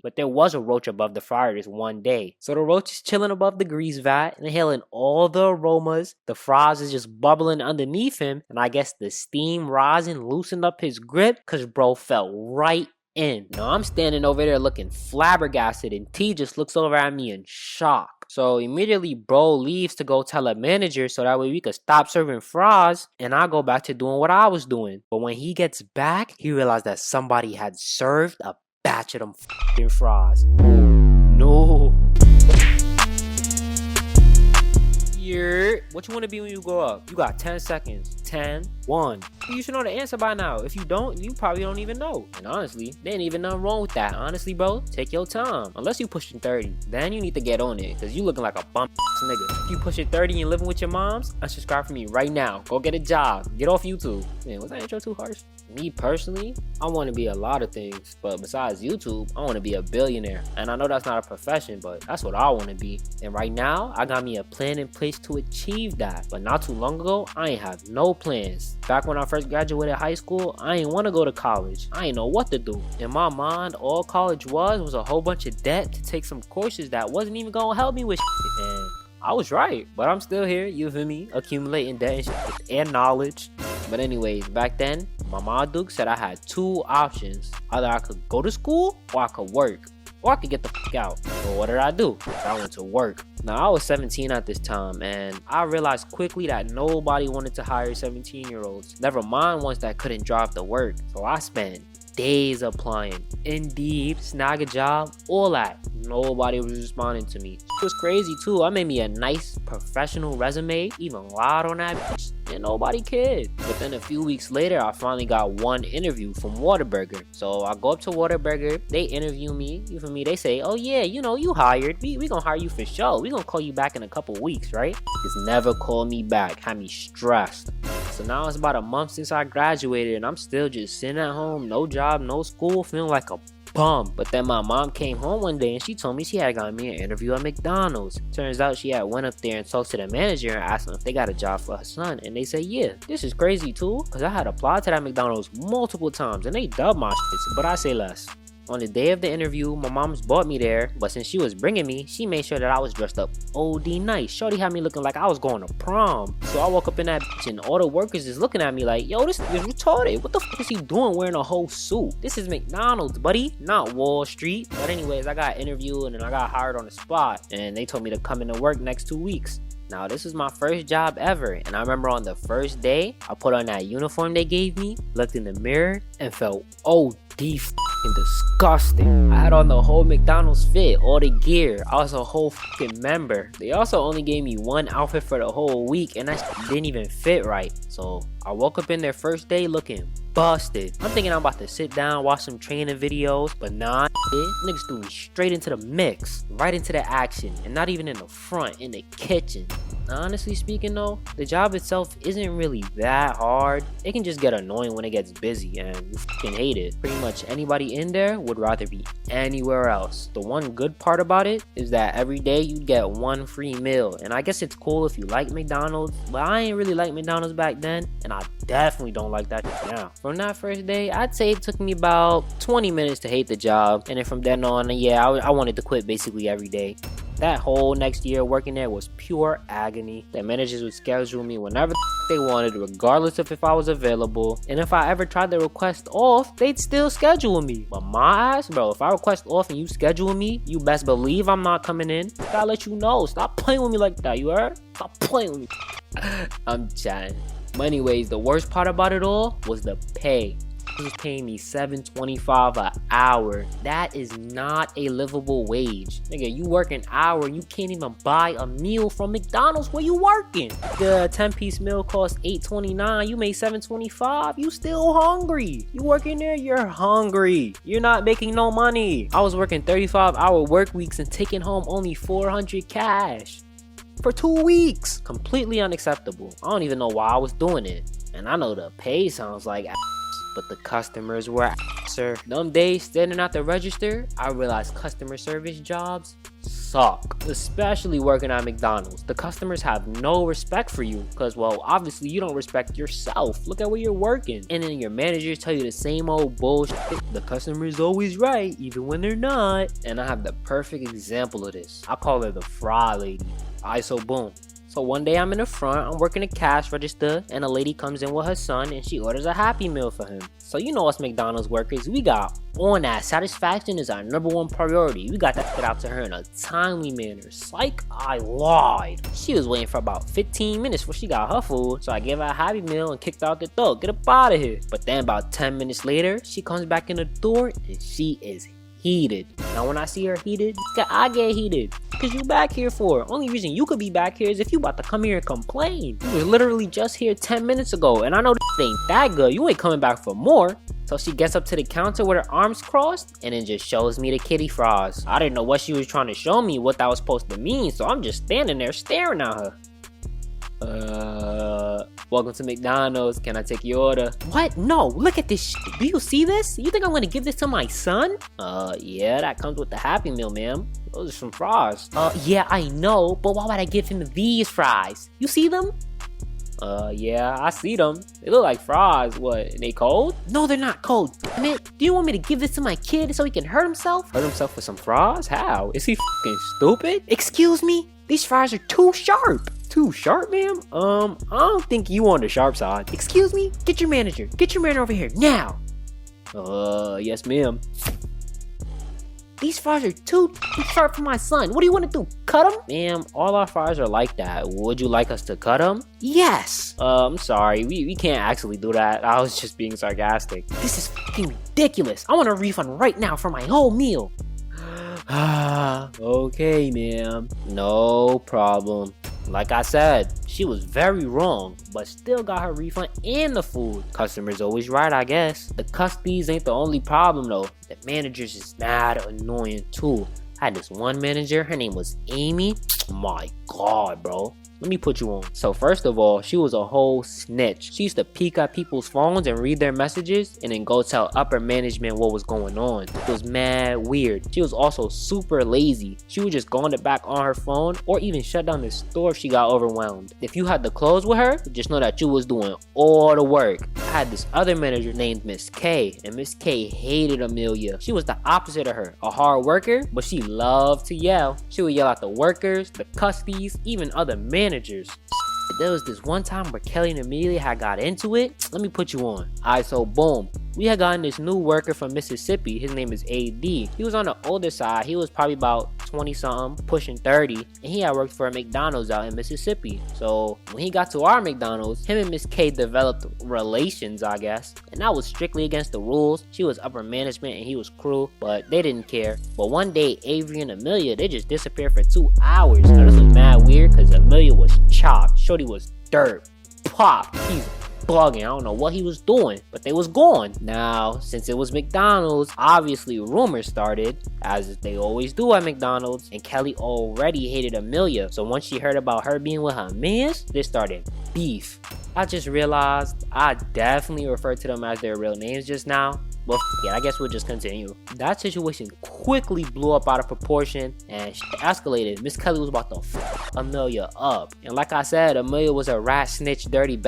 But there was a roach above the fryer this one day. So the roach is chilling above the grease vat, inhaling all the aromas. The fries is just bubbling underneath him. And I guess the steam rosin loosened up his grip because bro fell right in. Now I'm standing over there looking flabbergasted and T just looks over at me in shock. So immediately bro leaves to go tell a manager so that way we could stop serving fries and I go back to doing what I was doing. But when he gets back, he realized that somebody had served a batch of them f***ing fries. No. What you want to be when you grow up? You got 10 seconds. 10, 1. You should know the answer by now. If you don't, you probably don't even know. And honestly, there ain't even nothing wrong with that. Honestly, bro, take your time. Unless you pushing 30, then you need to get on it because you looking like a bum nigga. If you pushing 30 and living with your moms, unsubscribe from me right now. Go get a job. Get off YouTube. Man, was that intro too harsh? Me personally, I want to be a lot of things, but besides YouTube, I want to be a billionaire. And I know that's not a profession, but that's what I want to be. And right now, I got me a plan in place to achieve that. But not too long ago, I ain't have no plans. Back when I first graduated high school, I ain't want to go to college. I ain't know what to do. In my mind, all college was a whole bunch of debt to take some courses that wasn't even going to help me with shit. And I was right, but I'm still here, you feel me? Accumulating debt and shit and knowledge. But anyways, back then, my mom Duke said I had two options. Either I could go to school or I could work. Or I could get the fuck out. But what did I do? I went to work. Now, I was 17 at this time, and I realized quickly that nobody wanted to hire 17-year-olds. Never mind ones that couldn't drive to work. So I spent days applying. Indeed, snag a job, all that. Nobody was responding to me. It was crazy too. I made me a nice professional resume, even lied on that bitch, and nobody cared. But then a few weeks later, I finally got one interview from Whataburger. So I go up to Whataburger, they interview me, you feel me? They say, oh yeah, you know, you hired. We gonna hire you for sure. We gonna call you back in a couple weeks, right? Just never called me back, had me stressed. So now it's about a month since I graduated and I'm still just sitting at home, no job, no school, feeling like a bum. But then my mom came home one day and she told me she had gotten me an interview at McDonald's. Turns out she had went up there and talked to the manager and asked them if they got a job for her son, and they said yeah. This is crazy too, because I had applied to that McDonald's multiple times and they dubbed my shit, but I say less. On the day of the interview, my mom's brought me there, but since she was bringing me, she made sure that I was dressed up OD nice. Shorty had me looking like I was going to prom. So I woke up in that bitch and all the workers is looking at me like, yo, this is retarded. What the fuck is he doing wearing a whole suit? This is McDonald's, buddy, not Wall Street. But anyways, I got interviewed and then I got hired on the spot. And they told me to come into work next 2 weeks. Now, this was my first job ever, and I remember on the first day, I put on that uniform they gave me, looked in the mirror, and felt OD fucking disgusting. I had on the whole McDonald's fit, all the gear. I was a whole fucking member. They also only gave me one outfit for the whole week, and that didn't even fit right. So I woke up in their first day looking busted. I'm thinking I'm about to sit down, watch some training videos, but nah, niggas threw me straight into the mix, right into the action, and not even in the front, in the kitchen. Honestly speaking though, the job itself isn't really that hard. It can just get annoying when it gets busy and you fucking hate it. Pretty much anybody in there would rather be anywhere else. The one good part about it is that every day you get one free meal, and I guess it's cool if you like McDonald's, but I ain't really like McDonald's back then, and I definitely don't like that now. From that first day, I'd say it took me about 20 minutes to hate the job, and then from then on, yeah, I wanted to quit basically every day. That whole next year working there was pure agony. The managers would schedule me whenever they wanted, regardless of if I was available. And if I ever tried to request off, they'd still schedule me. But my ass, bro, if I request off and you schedule me, you best believe I'm not coming in. Gotta let you know. Stop playing with me like that, you heard? Stop playing with me. I'm chatting. But anyways, the worst part about it all was the pay. He was paying me $7.25 an hour. That is not a livable wage. Nigga, you work an hour, you can't even buy a meal from McDonald's where you working. The 10-piece meal costs $8.29, you made $7.25, you still hungry. You working there, you're hungry. You're not making no money. I was working 35-hour work weeks and taking home only $400 cash for 2 weeks. Completely unacceptable. I don't even know why I was doing it. And I know the pay sounds like ass, but the customers were asser. Them days standing at the register, I realized customer service jobs suck. Especially working at McDonald's. The customers have no respect for you because, well, obviously you don't respect yourself. Look at where you're working. And then your managers tell you the same old bullshit. The customer is always right, even when they're not. And I have the perfect example of this. I call her the fry lady. Alright, so boom. So one day I'm in the front, I'm working the cash register, and a lady comes in with her son and she orders a Happy Meal for him. So you know us McDonald's workers, we got on that. Satisfaction is our #1 priority. We got that shit out to her in a timely manner. Psych, I lied. She was waiting for about 15 minutes before she got her food, so I gave her a Happy Meal and kicked her out the door. Get up out of here. But then about 10 minutes later, she comes back in the door and she is heated. Now when I see her heated, I get heated. Cause you back here for? Only reason you could be back here is if you about to come here and complain. You was literally just here 10 minutes ago, and I know this ain't that good. You ain't coming back for more. So she gets up to the counter with her arms crossed and then just shows me the kitty fries. I didn't know what she was trying to show me, what that was supposed to mean, so I'm just standing there staring at her. Welcome to McDonald's. Can I take your order? What? No, look at this shit. Do you see this? You think I'm gonna give this to my son? Yeah, that comes with the Happy Meal, ma'am. Those are some fries. Yeah, I know, but why would I give him these fries? You see them? Yeah, I see them. They look like fries. What, they cold? No, they're not cold. Damn it. Do you want me to give this to my kid so he can hurt himself? Hurt himself with some fries? How? Is he fucking stupid? Excuse me? These fries are too sharp. Too sharp, ma'am? I don't think you on the sharp side. Excuse me? Get your manager. Get your man over here now. Yes, ma'am. These fries are too sharp for my son. What do you want to do? Cut them? Ma'am, all our fries are like that. Would you like us to cut them? Yes. I'm sorry. We can't actually do that. I was just being sarcastic. This is fucking ridiculous. I want a refund right now for my whole meal. Okay, ma'am. No problem. Like I said, she was very wrong, but still got her refund and the food. Customer's always right, I guess. The custies ain't the only problem though. The managers is mad annoying too. I had this one manager, her name was Amy. My God, bro. Let me put you on. So first of all, she was a whole snitch. She used to peek at people's phones and read their messages and then go tell upper management what was going on. It was mad weird. She was also super lazy. She would just go in the back on her phone or even shut down the store if she got overwhelmed. If you had to close with her, just know that you was doing all the work. I had this other manager named Miss K, and Miss K hated Amelia. She was the opposite of her, a hard worker, but she loved to yell. She would yell at the workers, the custies, even other managers. There was this one time where Kelly and Amelia had got into it. Let me put you on. Alright, so boom. We had gotten this new worker from Mississippi. His name is AD. He was on the older side. He was probably about 20 something, pushing 30. And he had worked for a McDonald's out in Mississippi. So when he got to our McDonald's, him and Miss K developed relations, I guess. And that was strictly against the rules. She was upper management and he was crew, but they didn't care. But one day, Avery and Amelia, they just disappeared for 2 hours. Now this was mad weird because Amelia was chopped. Shorty was dirt. Pop. He's bugging. I don't know what he was doing, but they was gone. Now, since it was McDonald's, obviously rumors started, as they always do at McDonald's, and Kelly already hated Amelia. So once she heard about her being with her mans, they started beef. I just realized I definitely referred to them as their real names just now. But yeah, I guess we'll just continue. That situation quickly blew up out of proportion and shit escalated. Miss Kelly was about to f Amelia up. And like I said, Amelia was a rat, snitch, dirty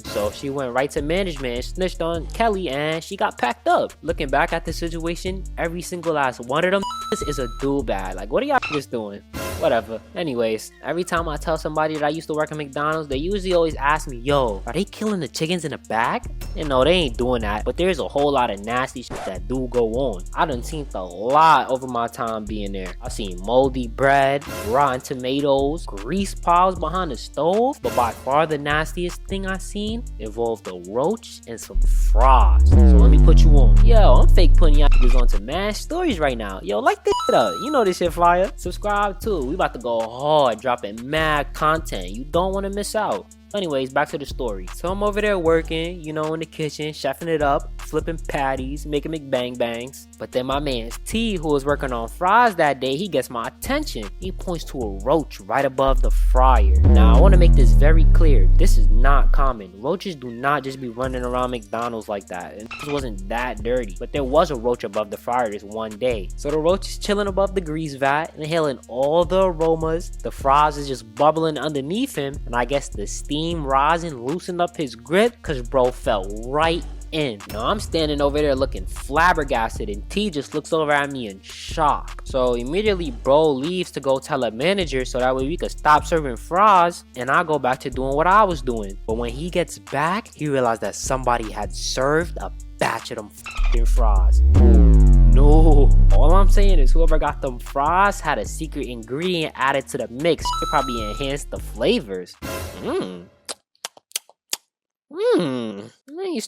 so she went right to management and snitched on Kelly and she got packed up. Looking back at the situation, every single last one of them is a do bad. Like, what are y'all just doing? Whatever. Anyways, every time I tell somebody that I used to work at McDonald's, they usually always ask me, yo, are they killing the chickens in the back? And no, they ain't doing that. But there's a whole lot of nasty shit that do go on. I done seen a lot over my time being there. I've seen moldy bread, rotten tomatoes, grease piles behind the stove. But by far the nastiest thing I seen involved a roach and some fries. So let me put you on. Yo, I'm fake putting y'all niggas onto mad stories right now. Yo, like this shit up. You know this shit fire. Subscribe too. We about to go hard, dropping mad content. You don't want to miss out. Anyways, back to the story. So I'm over there working, you know, in the kitchen, chefing it up. flipping patties, making McBang-bangs. But then my man's T, who was working on fries that day, he gets my attention. He points to a roach right above the fryer. Now, I want to make this very clear. This is not common. Roaches do not just be running around McDonald's like that. And this wasn't that dirty. But there was a roach above the fryer this one day. So the roach is chilling above the grease vat, inhaling all the aromas. The fries is just bubbling underneath him. And I guess the steam rosin loosened up his grip because bro fell right in. Now I'm standing over there looking flabbergasted, and T just looks over at me in shock. So immediately bro leaves to go tell a manager so that way we could stop serving fries, and I go back to doing what I was doing. But when he gets back, he realized that somebody had served a batch of them f***ing fries. No, all I'm saying is whoever got them fries had a secret ingredient added to the mix. It probably enhanced the flavors.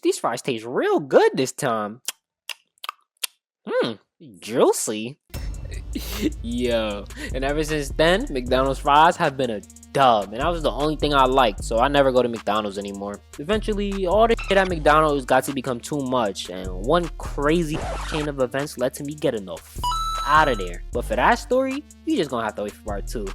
These fries taste real good this time. Juicy. Yo, and ever since then, McDonald's fries have been a dub, and that was the only thing I liked, so I never go to McDonald's anymore. Eventually, all the shit at McDonald's got to become too much, and one crazy chain of events led to me getting the f out of there. But for that story, you just gonna have to wait for part 2.